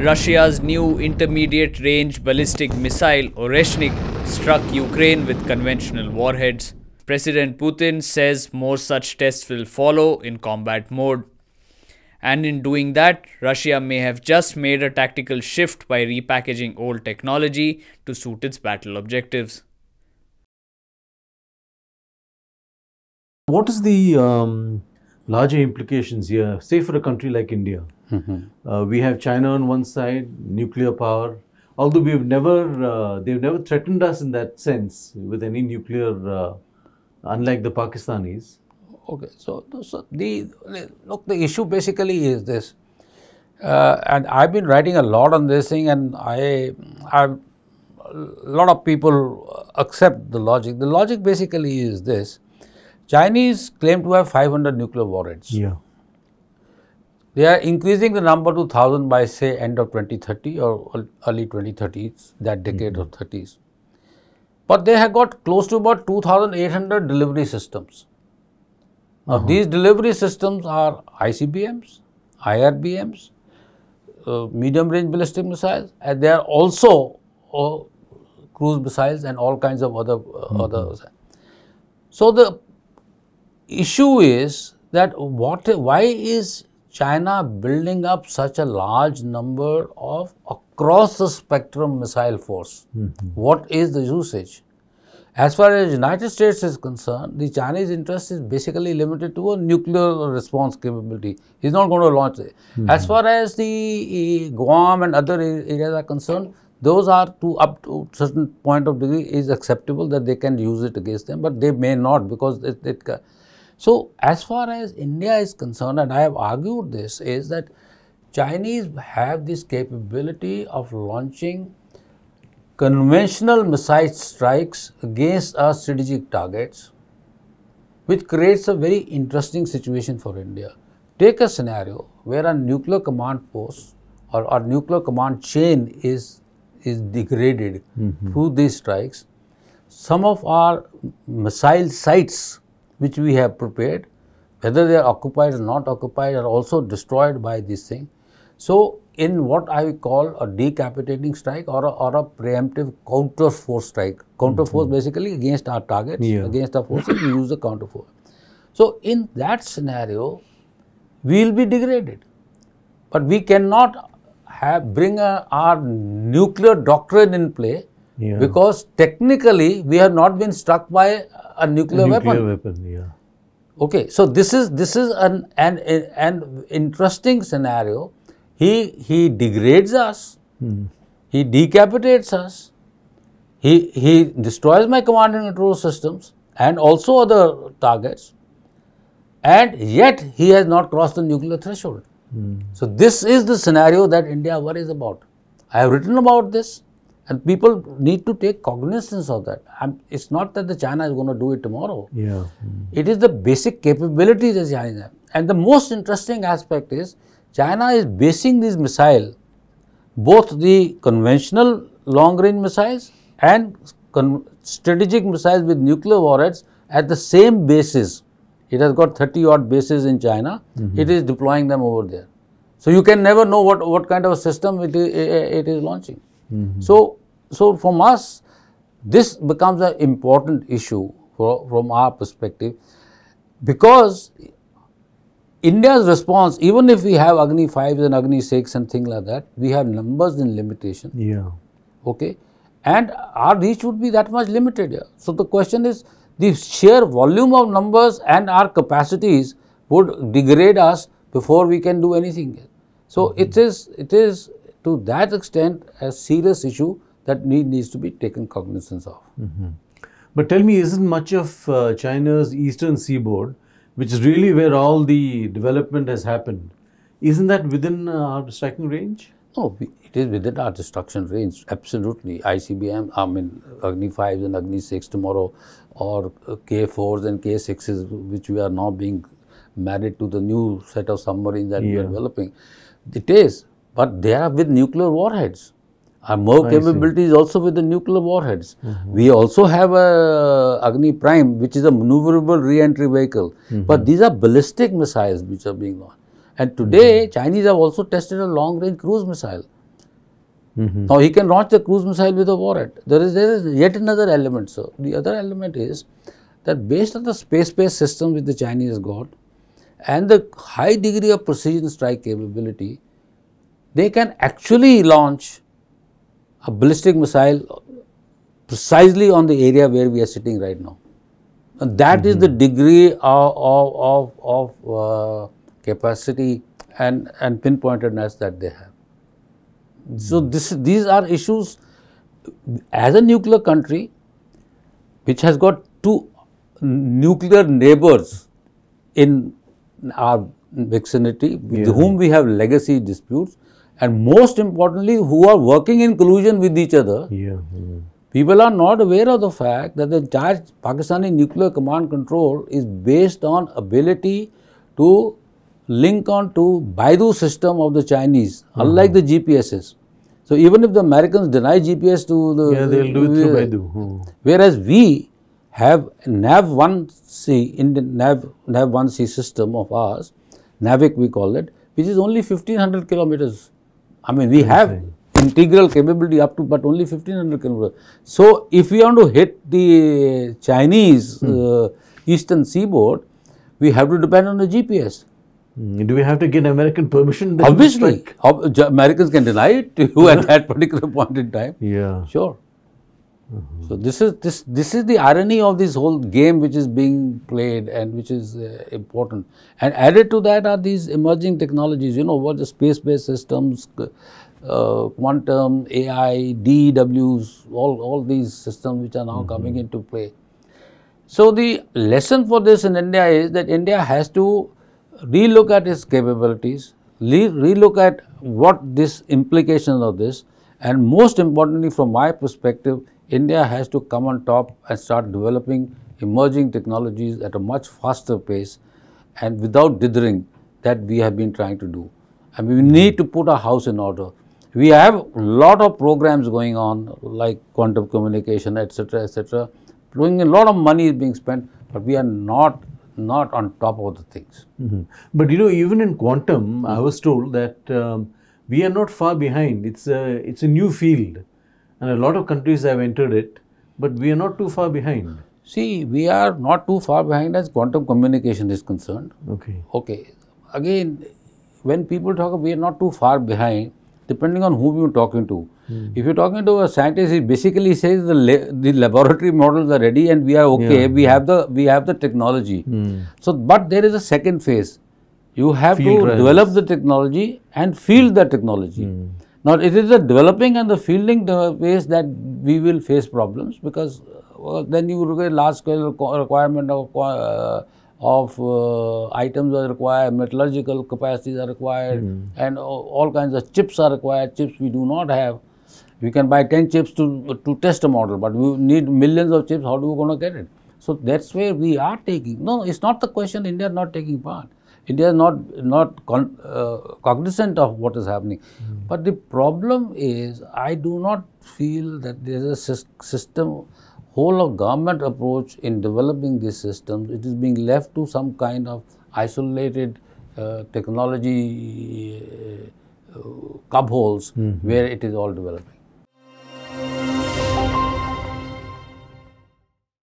Russia's new Intermediate Range Ballistic Missile Oreshnik struck Ukraine with conventional warheads. President Putin says more such tests will follow in combat mode. And in doing that, Russia may have just made a tactical shift by repackaging old technology to suit its battle objectives. What is the larger implications here, say for a country like India? We have China on one side, nuclear power. Although they've never threatened us in that sense with any nuclear, unlike the Pakistanis. Okay, so the issue basically is this, and I've been writing a lot on this thing, and a lot of people accept the logic. The logic basically is this: Chinese claim to have 500 nuclear warheads. Yeah. They are increasing the number to 1,000 by, say, end of 2030 or early 2030s, that decade of 30s. But they have got close to about 2,800 delivery systems. Now, these delivery systems are ICBMs, IRBMs, medium range ballistic missiles, and they are also cruise missiles and all kinds of other. So, the issue is that why is China building up such a large number of across the spectrum missile force? What is the usage? As far as the United States is concerned, the Chinese interest is basically limited to a nuclear response capability. He's not going to launch it. As far as the Guam and other areas are concerned, those are up to a certain point of degree is acceptable that they can use it against them, but they may not because So, as far as India is concerned, and I have argued this, is that Chinese have this capability of launching conventional missile strikes against our strategic targets, which creates a very interesting situation for India. Take a scenario where a nuclear command post or a nuclear command chain is degraded through these strikes. Some of our missile sites which we have prepared, whether they are occupied or not occupied, are also destroyed by this thing. So, in what I call a decapitating strike or a preemptive counter force strike, counter force basically against our targets, against our forces, we use a counter force. So, in that scenario, we will be degraded, but we cannot bring our nuclear doctrine in play because technically we have not been struck by a nuclear weapon. Okay, so this is an interesting scenario. He degrades us, he decapitates us, he destroys my command and control systems and also other targets, and yet he has not crossed the nuclear threshold. So this is the scenario that India worries about. I have written about this, and people need to take cognizance of that. It's not that the China is going to do it tomorrow. It is the basic capability that China has. And the most interesting aspect is China is basing these missiles, both the conventional long-range missiles and strategic missiles with nuclear warheads at the same basis. It has got 30-odd bases in China. It is deploying them over there. So, you can never know what kind of a system it is launching. So, from us, this becomes an important issue from our perspective, because India's response, even if we have Agni 5s and Agni 6 and things like that, we have numbers and limitation. Okay, and our reach would be that much limited here. So, the question is, the sheer volume of numbers and our capacities would degrade us before we can do anything. So, it is to that extent a serious issue that needs to be taken cognizance of. But tell me, isn't much of China's eastern seaboard, which is really where all the development has happened, isn't that within our striking range? No, it is within our destruction range, absolutely. ICBM, I mean, Agni 5s and Agni 6 tomorrow, or K4s and K6s, which we are now being married to the new set of submarines that we are developing. It is, but they are with nuclear warheads. Our more capability is also with the nuclear warheads. We also have a Agni Prime, which is a maneuverable re-entry vehicle. But these are ballistic missiles which are being launched. And today, Chinese have also tested a long-range cruise missile. Now, he can launch the cruise missile with a warhead. There is yet another element, sir. The other element is that based on the space-based system which the Chinese got and the high degree of precision strike capability, they can actually launch a ballistic missile precisely on the area where we are sitting right now. And that is the degree of capacity and pinpointedness that they have. So, these are issues. As a nuclear country, which has got two nuclear neighbors in our vicinity, with whom we have legacy disputes, and most importantly, who are working in collusion with each other. People are not aware of the fact that the entire Pakistani nuclear command control is based on ability to link on to Baidu system of the Chinese, unlike the GPSs. So, even if the Americans deny GPS to the... they'll do it through Baidu. Whereas we have NAV-1C, Indian NAV-1C system of ours, NAVIC we call it, which is only 1500 kilometers. I mean, we have integral capability up to, but only 1500 kilometers. So, if we want to hit the Chinese eastern seaboard, we have to depend on the GPS. Do we have to get American permission? Obviously, Americans can deny it to you at that particular point in time. Sure. So, this is the irony of this whole game which is being played and which is important. And added to that are these emerging technologies, you know, what the space-based systems, quantum, AI, DEWs, all these systems which are now coming into play. So, the lesson for this in India is that India has to relook at its capabilities, relook at what this implications of this, and most importantly from my perspective, India has to come on top and start developing emerging technologies at a much faster pace and without dithering that we have been trying to do. And we need to put our house in order. We have a lot of programs going on like quantum communication, etc., doing a lot of money is being spent, but we are not on top of the things. But you know, even in quantum, I was told that we are not far behind. It's a new field, and a lot of countries have entered it, but we are not too far behind. See, we are not too far behind as quantum communication is concerned. Okay. Again, when people talk, we are not too far behind, depending on whom you're talking to. If you're talking to a scientist, he basically says the laboratory models are ready and we are okay. We have the technology. So, but there is a second phase. You have to develop the technology and field the technology. Now, it is the developing and the fielding the ways that we will face problems, because then you look at large scale requirement of items are required, metallurgical capacities are required, and all kinds of chips are required. Chips we do not have. We can buy 10 chips to test a model, but we need millions of chips. How do we going to get it? So, that's where we are taking. No, it's not the question India is not taking part. India is not cognizant of what is happening. But the problem is, I do not feel that there is a system, whole of government approach in developing these systems. It is being left to some kind of isolated technology cubholes where it is all developing.